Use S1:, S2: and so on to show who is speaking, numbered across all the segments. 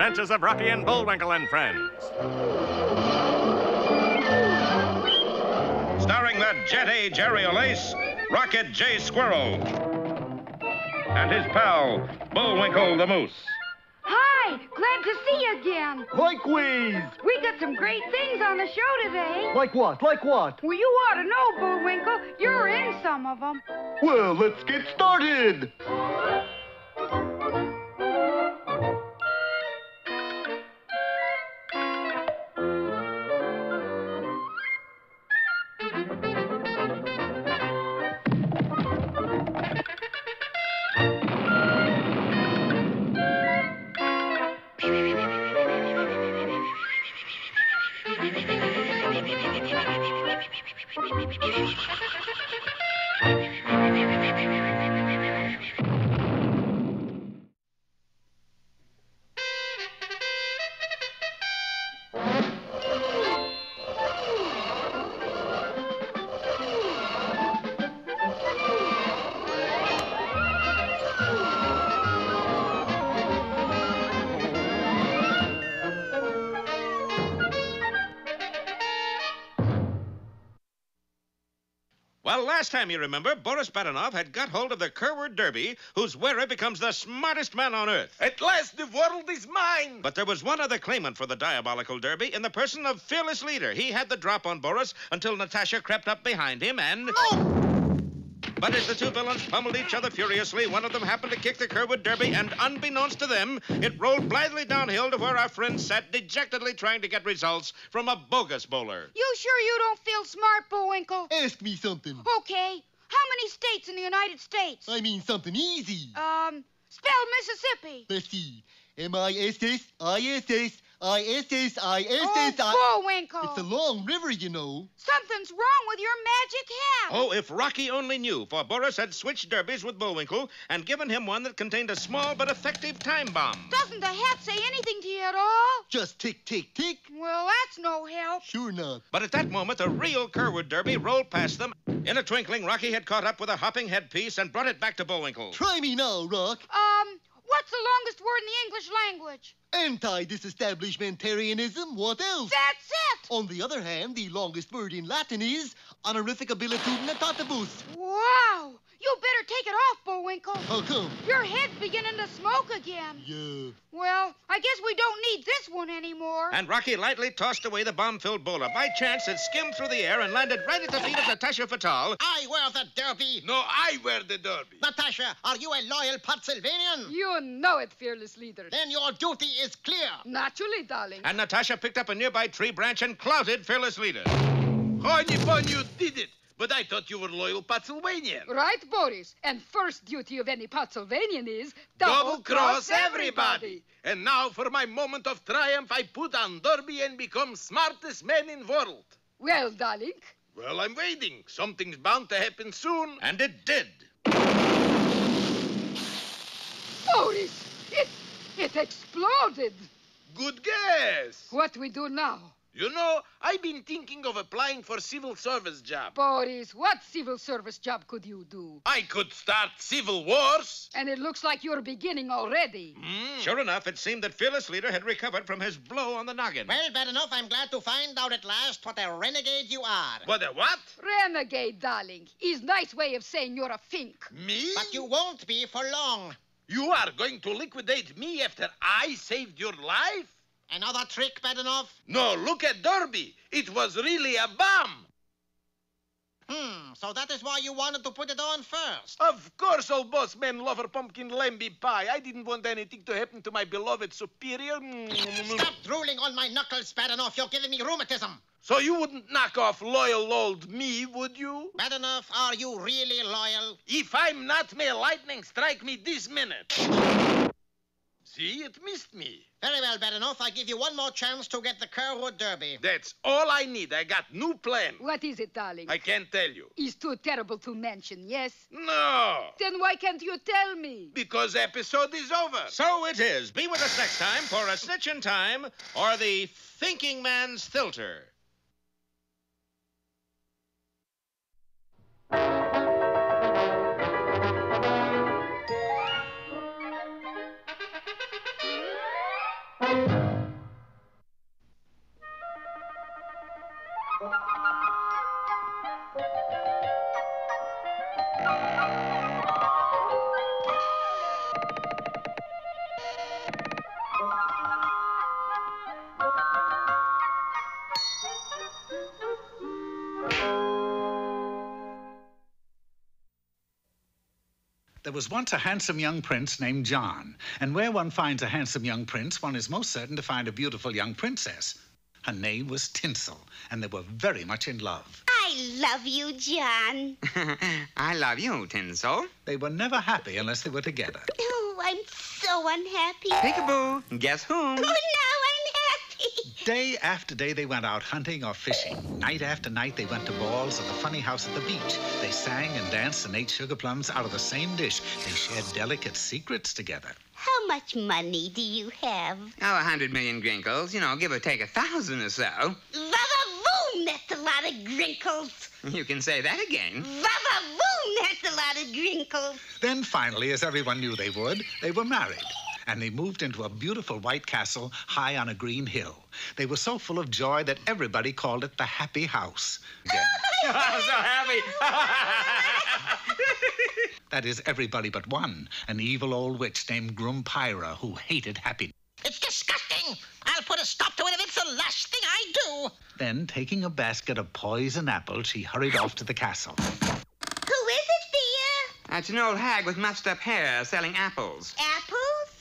S1: adventures of Rocky and Bullwinkle and Friends. Starring that Jet A. Jerry O'Lace, Rocket J. Squirrel, and his pal, Bullwinkle the Moose.
S2: Hi, glad to see you again.
S3: Likewise.
S2: We got some great things on the show today.
S3: Like what? Like what?
S2: Well, you ought to know, Bullwinkle. You're in some of them.
S3: Well, let's get started.
S1: Well, last time you remember, Boris Badenov had got hold of the Kerward Derby, whose wearer becomes the smartest man on earth.
S4: At last, the world is mine!
S1: But there was one other claimant for the diabolical derby in the person of Fearless Leader. He had the drop on Boris until Natasha crept up behind him and...
S4: Oh!
S1: But as the two villains pummeled each other furiously, one of them happened to kick the Kerwood Derby, and unbeknownst to them, it rolled blithely downhill to where our friend sat dejectedly trying to get results from a bogus bowler.
S2: You sure you don't feel smart, Bullwinkle?
S3: Ask me something.
S2: Okay. How many states in the United States?
S3: I mean something easy.
S2: Spell Mississippi.
S3: Let's see. M-I-S-S-I-S-S.
S2: Oh, Bullwinkle.
S3: It's a long river, you know.
S2: Something's wrong with your magic hat.
S1: Oh, if Rocky only knew, for Boris had switched derbies with Bullwinkle and given him one that contained a small but effective time bomb.
S2: Doesn't the hat say anything to you at all?
S3: Just tick, tick, tick.
S2: Well, that's no help.
S3: Sure not.
S1: But at that moment, the real Kerwood Derby rolled past them. In a twinkling, Rocky had caught up with a hopping headpiece and brought it back to Bullwinkle.
S3: Try me now, Rock.
S2: What's the longest word in the English language?
S3: Anti-disestablishmentarianism. What else?
S2: That's it!
S3: On the other hand, the longest word in Latin is honorificabilitudinatatibus.
S2: Wow! You better take it off, Bullwinkle.
S3: How come?
S2: Your head's beginning to smoke again.
S3: Yeah.
S2: Well, I guess we don't need this one anymore.
S1: And Rocky lightly tossed away the bomb-filled bowler. By chance, it skimmed through the air and landed right at the feet of Natasha Fatal.
S5: I wear the derby.
S4: No, I wear the derby.
S5: Natasha, are you a loyal Pennsylvanian?
S6: You know it, Fearless Leader.
S5: Then your duty is clear.
S6: Naturally, darling.
S1: And Natasha picked up a nearby tree branch and clouted Fearless Leader.
S4: Honey bun, you did it. But I thought you were loyal Pennsylvanian.
S6: Right, Boris. And first duty of any Pennsylvanian is
S4: double-cross everybody. And now for my moment of triumph, I put on derby and become smartest man in world.
S6: Well, darling.
S4: Well, I'm waiting. Something's bound to happen soon.
S1: And it did.
S6: Boris, it exploded.
S4: Good guess.
S6: What we do now?
S4: You know, I've been thinking of applying for civil service job.
S6: Boris, what civil service job could you do?
S4: I could start civil wars.
S6: And it looks like you're beginning already.
S1: Sure enough, it seemed that Fearless Leader had recovered from his blow on the noggin.
S5: Well, bad enough, I'm glad to find out at last what a renegade you are.
S4: What a what?
S6: Renegade, darling, is nice way of saying you're a fink.
S4: Me?
S5: But you won't be for long.
S4: You are going to liquidate me after I saved your life?
S5: Another trick, Badenov?
S4: No, look at Derby. It was really a bomb.
S5: So that is why you wanted to put it on first.
S4: Of course, old boss man lover pumpkin lamby pie. I didn't want anything to happen to my beloved superior.
S5: Stop drooling on my knuckles, Badenov. You're giving me rheumatism.
S4: So you wouldn't knock off loyal old me, would you?
S5: Badenov, are you really loyal?
S4: If I'm not, may lightning strike me this minute. See, it missed me.
S5: Very well, Badenov. I give you one more chance to get the Kerwood Derby.
S4: That's all I need. I got new plan.
S6: What is it, darling?
S4: I can't tell you.
S6: It's too terrible to mention, yes?
S4: No.
S6: Then why can't you tell me?
S4: Because episode is over.
S1: So it is. Be with us next time for A Snitch in Time or The Thinking Man's Filter.
S7: There was once a handsome young prince named John, and where one finds a handsome young prince, one is most certain to find a beautiful young princess. Her name was Tinsel, and they were very much in love.
S8: I love you, John.
S9: I love you, Tinsel.
S7: They were never happy unless they were together.
S8: Oh, I'm so unhappy.
S9: Peekaboo, guess whom?
S8: Oh, now I'm happy.
S7: Day after day, they went out hunting or fishing. Night after night, they went to balls or the funny house at the beach. They sang and danced and ate sugar plums out of the same dish. They shared delicate secrets together.
S8: How much money do you have?
S9: Oh, 100 million grinkles. You know, give or take 1,000 or so.
S8: Va-va-voom, that's a lot of grinkles.
S9: You can say that again.
S8: Va-va-voom, that's a lot of grinkles.
S7: Then finally, as everyone knew they would, they were married. And they moved into a beautiful white castle high on a green hill. They were so full of joy that everybody called it the Happy House.
S9: I'm so happy.
S7: That is, everybody but one, an evil old witch named Grumpyra, who hated happiness.
S5: It's disgusting. I'll put a stop to it if it's the last thing I do.
S7: Then, taking a basket of poison apples, she hurried off to the castle.
S8: Who is it, dear?
S9: It's an old hag with mussed-up hair selling apples.
S8: Apples?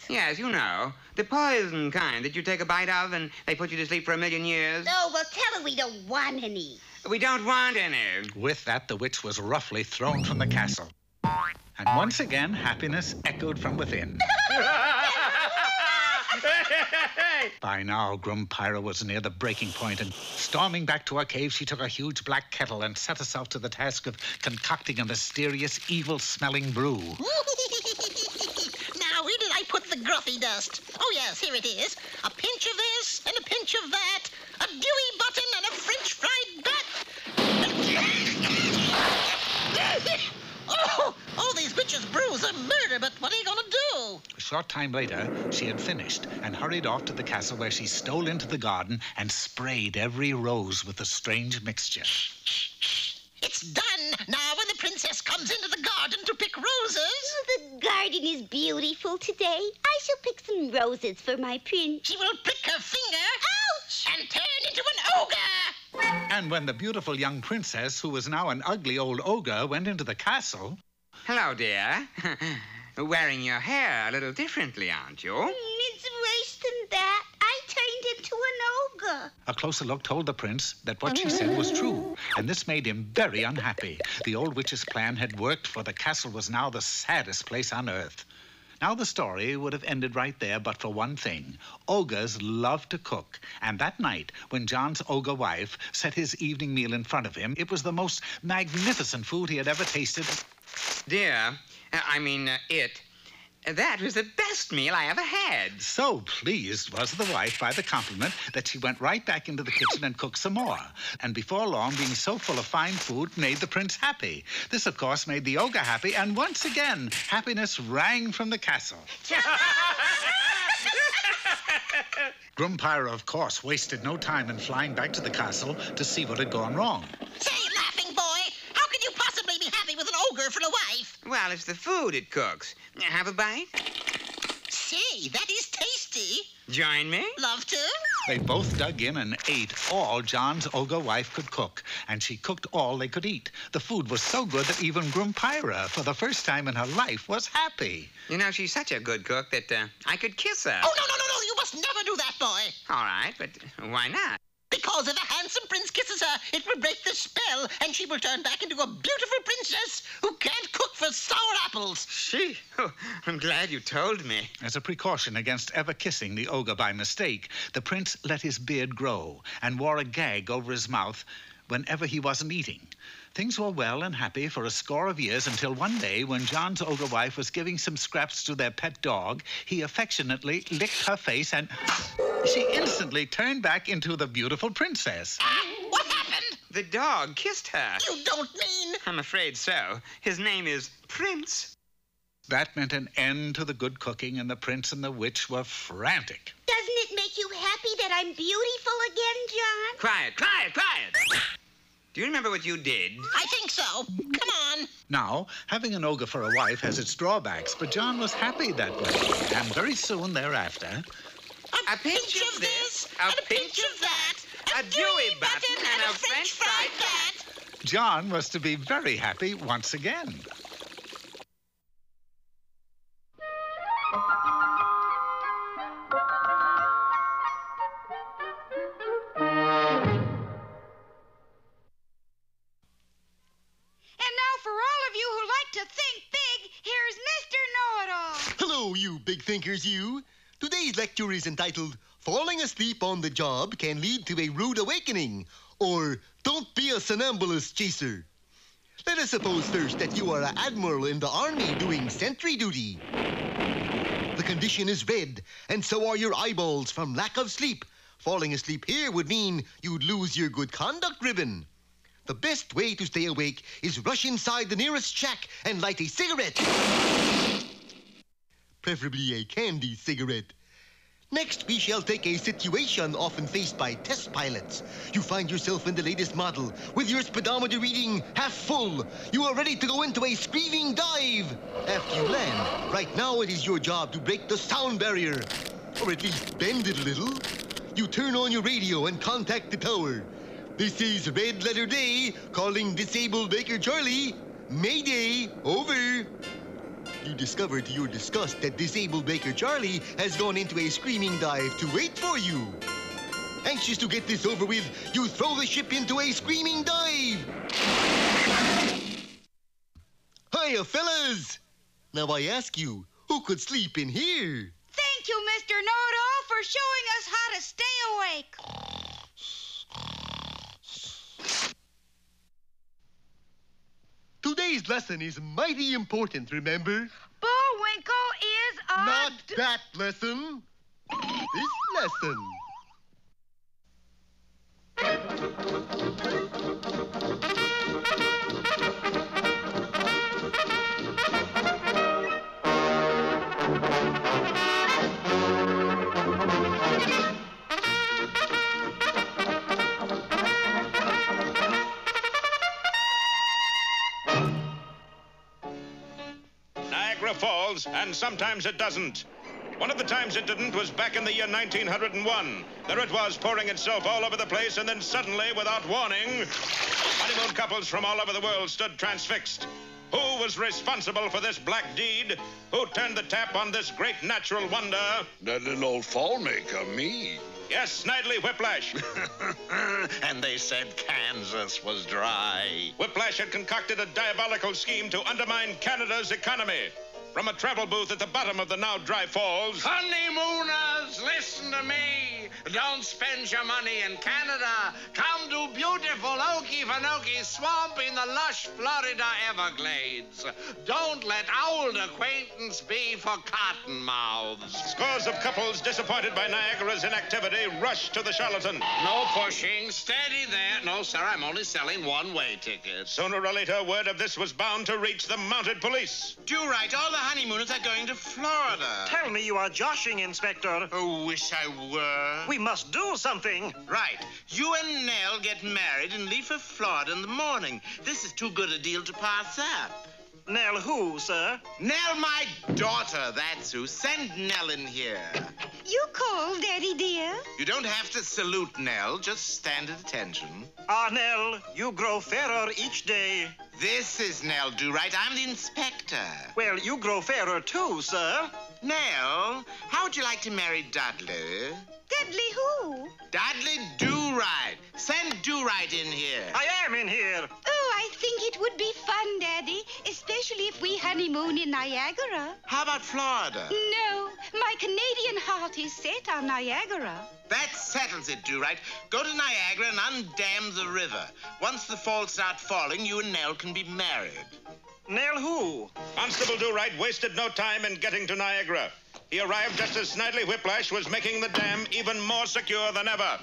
S9: Yes, you know. The poison kind that you take a bite of and they put you to sleep for 1,000,000 years.
S8: Oh, well, tell her we don't want any.
S9: We don't want any.
S7: With that, the witch was roughly thrown from the castle. And once again, happiness echoed from within. By now, Grumpyra was near the breaking point, and storming back to her cave, she took a huge black kettle and set herself to the task of concocting a mysterious, evil-smelling brew.
S5: Now, where did I put the gruffy dust? Oh, yes, here it is. A pinch of this and a pinch of that. A Dewey button and a French fried bat. Oh, these witches' brews are murder, but what are you going to do?
S7: A short time later, she had finished and hurried off to the castle, where she stole into the garden and sprayed every rose with the strange mixture.
S5: It's done. Now, when the princess comes into the garden to pick roses...
S8: The garden is beautiful today. I shall pick some roses for my prince.
S5: she will prick her finger...
S8: Ouch!
S5: ...and turn into an ogre.
S7: And when the beautiful young princess, who was now an ugly old ogre, went into the castle...
S9: Hello, dear. Wearing your hair a little differently, aren't you?
S8: It's worse than that. I turned into an ogre.
S7: A closer look told the prince that what she said was true, and this made him very unhappy. The old witch's plan had worked, for the castle was now the saddest place on earth. Now, the story would have ended right there, but for one thing. Ogres love to cook, and that night, when John's ogre wife set his evening meal in front of him, it was the most magnificent food he had ever tasted.
S9: Dear, it. That was the best meal I ever had.
S7: So pleased was the wife by the compliment that she went right back into the kitchen and cooked some more. And before long, being so full of fine food made the prince happy. This, of course, made the ogre happy, and once again, happiness rang from the castle. Grumpyra, of course, wasted no time in flying back to the castle to see what had gone wrong.
S5: Say, laughing boy, how can you possibly be happy with an ogre for a wife?
S9: Well, it's the food it cooks. Have a bite?
S5: Say, that is tasty.
S9: Join me?
S5: Love to?
S7: They both dug in and ate all John's ogre wife could cook, and she cooked all they could eat. The food was so good that even Grumpyra, for the first time in her life, was happy.
S9: You know, she's such a good cook that I could kiss her.
S5: Oh, no, you must never do that, boy.
S9: All right, but why not?
S5: Because if a handsome prince kisses her, it will break the spell, and she will turn back into a beautiful princess who can't cook for sour apples.
S9: She? Oh, I'm glad you told me.
S7: As a precaution against ever kissing the ogre by mistake, the prince let his beard grow and wore a gag over his mouth whenever he wasn't eating. Things were well and happy for a score of years until one day, when John's ogre wife was giving some scraps to their pet dog, he affectionately licked her face and she instantly turned back into the beautiful princess.
S5: What happened?
S9: The dog kissed her.
S5: You don't mean...
S9: I'm afraid so. His name is Prince.
S7: That meant an end to the good cooking, and the prince and the witch were frantic.
S8: Doesn't it make you happy that I'm beautiful again, John?
S9: Quiet. Do you remember what you did?
S5: I think so. Come on.
S7: Now, having an ogre for a wife has its drawbacks, but John was happy that way. And very soon thereafter...
S9: A pinch of this, a pinch of that, a Dewey button and a French fried cat.
S7: John was to be very happy once again.
S3: Hello, you big thinkers, you. Today's lecture is entitled, Falling Asleep on the Job Can Lead to a Rude Awakening, or Don't Be a Somnambulist Chaser. Let us suppose first that you are an admiral in the army doing sentry duty. The condition is red, and so are your eyeballs from lack of sleep. Falling asleep here would mean you'd lose your good conduct ribbon. The best way to stay awake is rush inside the nearest shack and light a cigarette. Preferably a candy cigarette. Next, we shall take a situation often faced by test pilots. You find yourself in the latest model, with your speedometer reading half full. You are ready to go into a screaming dive. After you land, right now it is your job to break the sound barrier, or at least bend it a little. You turn on your radio and contact the tower. This is Red Letter Day, calling Disabled Baker Charlie. Mayday, over. You discover to your disgust that Disabled Baker Charlie has gone into a screaming dive to wait for you. Anxious to get this over with, you throw the ship into a screaming dive. Hiya, fellas. Now I ask you, who could sleep in here?
S2: Thank you, Mr. Know-It-All, for showing us how to stay awake.
S3: Today's lesson is mighty important, remember?
S2: Bullwinkle is a...
S3: Not that lesson. This lesson.
S1: Falls, and sometimes it doesn't. One of the times it didn't was back in the year 1901. There it was, pouring itself all over the place, and then suddenly, without warning, honeymoon couples from all over the world stood transfixed. Who was responsible for this black deed? Who turned the tap on this great natural wonder?
S10: That little old fall maker, me.
S1: Yes, Snidely Whiplash.
S10: And they said Kansas was dry.
S1: Whiplash had concocted a diabolical scheme to undermine Canada's economy. From a travel booth at the bottom of the now dry falls...
S4: Honeymooners, listen to me. Don't spend your money in Canada. Come to beautiful Okefenokee Swamp in the lush Florida Everglades. Don't let old acquaintance be for cottonmouths.
S1: Scores of couples disappointed by Niagara's inactivity rushed to the charlatan.
S4: No pushing. Steady there. No, sir, I'm only selling one-way tickets.
S1: Sooner or later, word of this was bound to reach the mounted police.
S4: Do right. All the honeymooners are going to Florida.
S11: Tell me you are joshing, Inspector.
S4: Oh, wish I were.
S11: We must do something.
S4: Right. You and Nell get married and leave for Florida in the morning. This is too good a deal to pass up.
S11: Nell who, sir?
S4: Nell, my daughter, that's who. Send Nell in here.
S8: You call, Daddy dear?
S4: You don't have to salute Nell. Just stand at attention.
S11: Ah, Nell, you grow fairer each day.
S4: This is Nell Do Right. I'm the inspector.
S11: Well, you grow fairer too, sir.
S4: Nell, how would you like to marry Dudley?
S8: Dudley who?
S4: Dudley Do Right. Send Do Right in here.
S11: I am in here.
S8: Oh, I think it would be fun, Daddy, especially if we honeymoon in Niagara.
S4: How about Florida?
S8: No, my Canadian heart is set on Niagara.
S4: That settles it, Do Right. Go to Niagara and undam the river. Once the falls start falling, you and Nell can be married.
S11: Nell who?
S1: Constable Do Right wasted no time in getting to Niagara. He arrived just as Snidely Whiplash was making the dam even more secure than ever.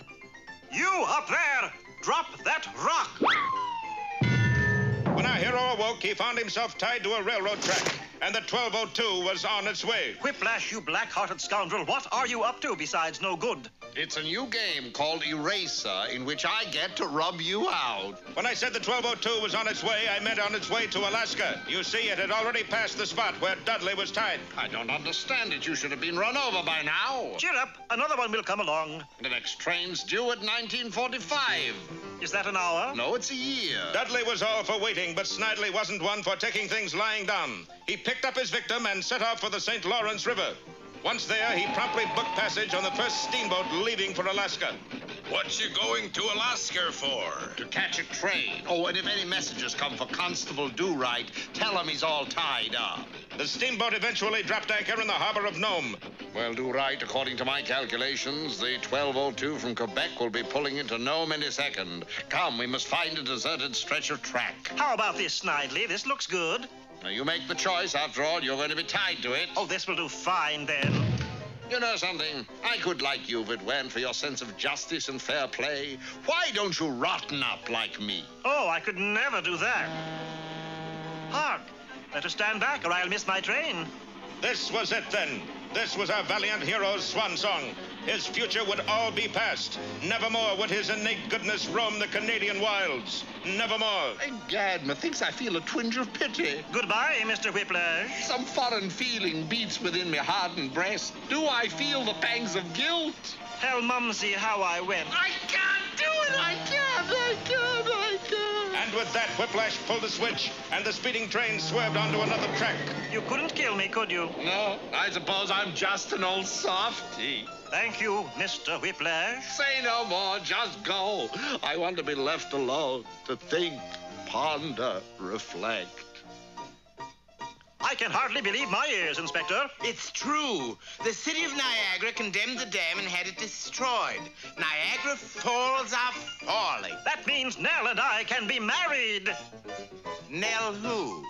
S11: You up there! Drop that rock!
S1: When our hero awoke, he found himself tied to a railroad track, and the 1202 was on its way.
S11: Whiplash, you black-hearted scoundrel, what are you up to besides no good?
S10: It's a new game called Eraser in which I get to rub you out.
S1: When I said the 1202 was on its way, I meant on its way to Alaska. You see, it had already passed the spot where Dudley was tied.
S10: I don't understand it. You should have been run over by now.
S11: Cheer up. Another one will come along.
S10: The next train's due at 1945.
S11: Is that an hour?
S10: No, it's a year.
S1: Dudley was all for waiting, but Snidely wasn't one for taking things lying down. He picked up his victim and set off for the St. Lawrence River. Once there, he promptly booked passage on the first steamboat leaving for Alaska.
S10: What you going to Alaska for? To catch a train. Oh, and if any messages come for Constable Do Right, tell him he's all tied up.
S1: The steamboat eventually dropped anchor in the harbor of Nome.
S10: Well, Do Right, according to my calculations, the 1202 from Quebec will be pulling into Nome any second. Come, we must find a deserted stretch of track.
S11: How about this, Snidely? This looks good.
S10: Now, you make the choice. After all, you're going to be tied to it.
S11: Oh, this will do fine, then.
S10: You know something? I could like you if it weren't for your sense of justice and fair play. Why don't you rotten up like me?
S11: Oh, I could never do that. Hark! Better stand back or I'll miss my train.
S1: This was it, then. This was our valiant hero's swan song. His future would all be past. Nevermore would his innate goodness roam the Canadian wilds. Nevermore.
S10: Gad, methinks I feel a twinge of pity.
S11: Goodbye, Mr. Whiplash.
S10: Some foreign feeling beats within me heart and breast. Do I feel the pangs of guilt?
S11: Tell Mumsy how I went.
S10: I can't do it! I can't!
S1: And with that, Whiplash pulled a switch, and the speeding train swerved onto another track.
S11: You couldn't kill me, could you?
S10: No, I suppose I'm just an old softy.
S11: Thank you, Mr. Whiplash.
S10: Say no more, just go. I want to be left alone to think, ponder, reflect.
S11: I can hardly believe my ears, Inspector.
S9: It's true. The city of Niagara condemned the dam and had it destroyed. Niagara Falls are falling.
S11: That means Nell and I can be married.
S9: Nell who?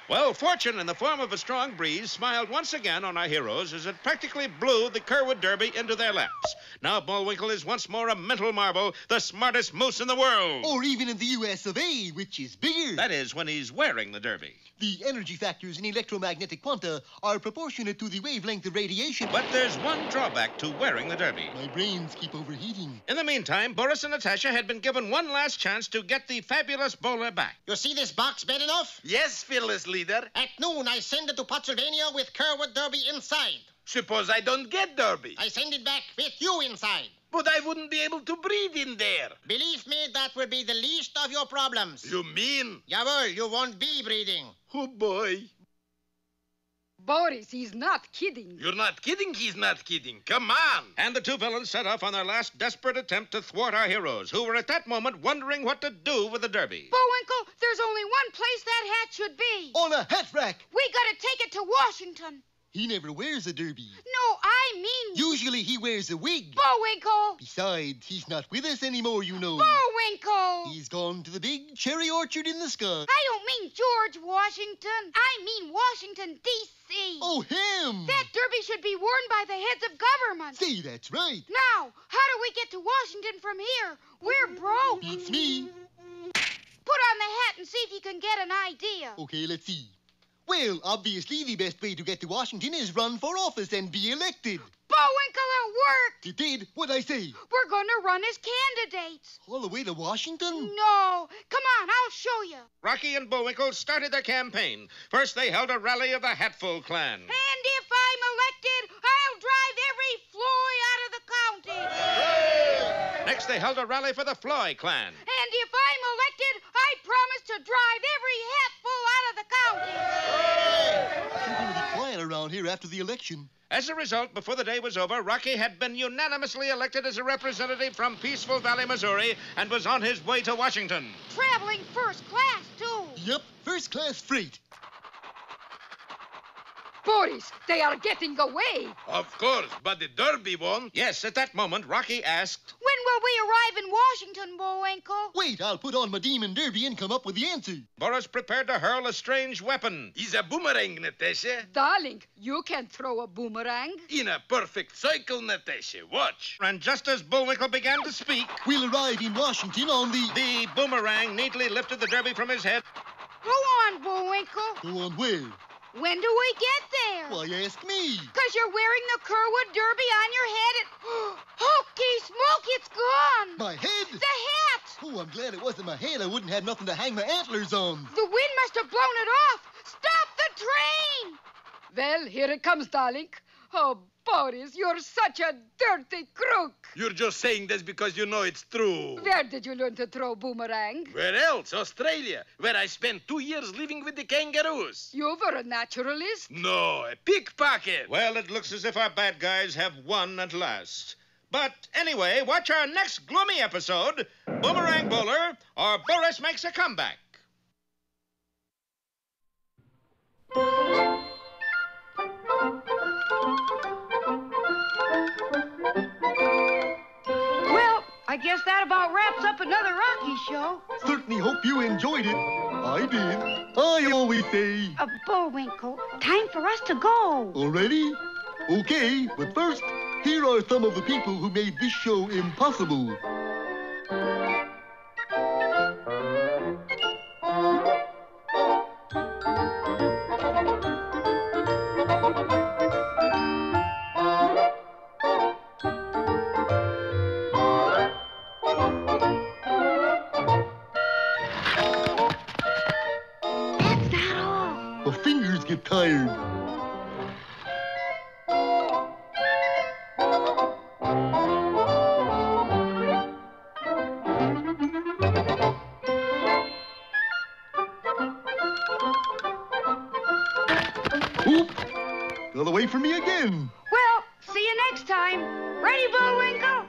S1: Well, fortune in the form of a strong breeze smiled once again on our heroes as it practically blew the Kerwood Derby into their laps. Now Bullwinkle is once more a mental marvel, the smartest moose in the world.
S3: Or even in the U.S. of A., which is bigger.
S1: That is, when he's wearing the Derby.
S3: The energy factors in electromagnetic quanta are proportionate to the wavelength of radiation.
S1: But there's one drawback to wearing the Derby.
S3: My brains keep overheating.
S1: In the meantime, Boris and Natasha had been given one last chance to get the fabulous bowler back.
S5: You see this box big enough?
S9: Yes, fearless leader.
S5: At noon, I send it to Pennsylvania with Kerwood Derby inside.
S9: Suppose I don't get Derby.
S5: I send it back with you inside.
S9: But I wouldn't be able to breathe in there.
S5: Believe me, that will be the least of your problems.
S9: You mean?
S5: Jawohl, you won't be breathing.
S9: Oh, boy.
S6: Boris, he's not kidding.
S9: You're not kidding, he's not kidding. Come on.
S1: And the two villains set off on their last desperate attempt to thwart our heroes, who were at that moment wondering what to do with the Derby.
S2: Bullwinkle, there's only one place that hat should be.
S3: On a hat rack.
S2: We gotta take it to Washington.
S3: He never wears a derby.
S2: No, I mean...
S3: Usually he wears a wig.
S2: Bullwinkle!
S3: Besides, he's not with us anymore, you know.
S2: Bullwinkle!
S3: He's gone to the big cherry orchard in the sky.
S2: I don't mean George Washington. I mean Washington, D.C.
S3: Oh, him!
S2: That derby should be worn by the heads of government.
S3: See, that's right.
S2: Now, how do we get to Washington from here? We're broke.
S3: Beats me.
S2: Put on the hat and see if you can get an idea.
S3: Okay, let's see. Well, obviously the best way to get to Washington is run for office and be elected.
S2: Bullwinkle, it worked.
S3: It did? What'd I say?
S2: We're going to run as candidates.
S3: All the way to Washington?
S2: No. Come on, I'll show you.
S1: Rocky and Bullwinkle started their campaign. First, they held a rally of the Hatful clan.
S2: And if I'm elected, I'll drive every Floy out of the county.
S1: Next, they held a rally for the Floy clan.
S2: And if I'm elected, I promise to drive every hatful out of the county.
S3: You're going to be quiet around here after the election.
S1: As a result, before the day was over, Rocky had been unanimously elected as a representative from Peaceful Valley, Missouri, and was on his way to Washington.
S2: Traveling first class, too.
S3: Yep, first class freight.
S6: Boris, they are getting away.
S1: Of course, but the Derby won. Yes, at that moment, Rocky asked,
S2: When will we arrive in Washington, Bullwinkle?
S3: Wait, I'll put on my demon derby and come up with the answer.
S1: Boris prepared to hurl a strange weapon.
S12: He's a boomerang, Natasha.
S6: Darling, you can throw a boomerang.
S12: In a perfect cycle, Natasha. Watch.
S1: And just as Bullwinkle began to speak,
S3: We'll arrive in Washington on
S1: the boomerang neatly lifted the derby from his head.
S2: Go on, Bullwinkle.
S3: Go on where?
S2: When do we get there?
S3: Why, ask me.
S2: 'Cause you're wearing the Kerwood Derby on your head and... Hokey smoke, it's gone!
S3: My head?
S2: The hat!
S3: Oh, I'm glad it wasn't my head. I wouldn't have nothing to hang my antlers on.
S2: The wind must have blown it off! Stop the train!
S6: Well, here it comes, darling. Oh, Boris, you're such a dirty crook.
S12: You're just saying this because you know it's true.
S6: Where did you learn to throw boomerang?
S12: Where else? Australia, where I spent 2 years living with the kangaroos.
S6: You were a naturalist.
S12: No, a pickpocket.
S1: Well, it looks as if our bad guys have won at last. But anyway, watch our next gloomy episode, Boomerang Bowler, or Boris Makes a Comeback.
S2: Well, I guess that about wraps up another Rocky show.
S3: Certainly hope you enjoyed it. I did. I always say.
S2: Bullwinkle, time for us to go.
S3: Already? Okay, but first, here are some of the people who made this show impossible.
S2: That's not all.
S3: My fingers get tired. Oop! Got away from me again.
S2: Well, see you next time. Ready, Bullwinkle?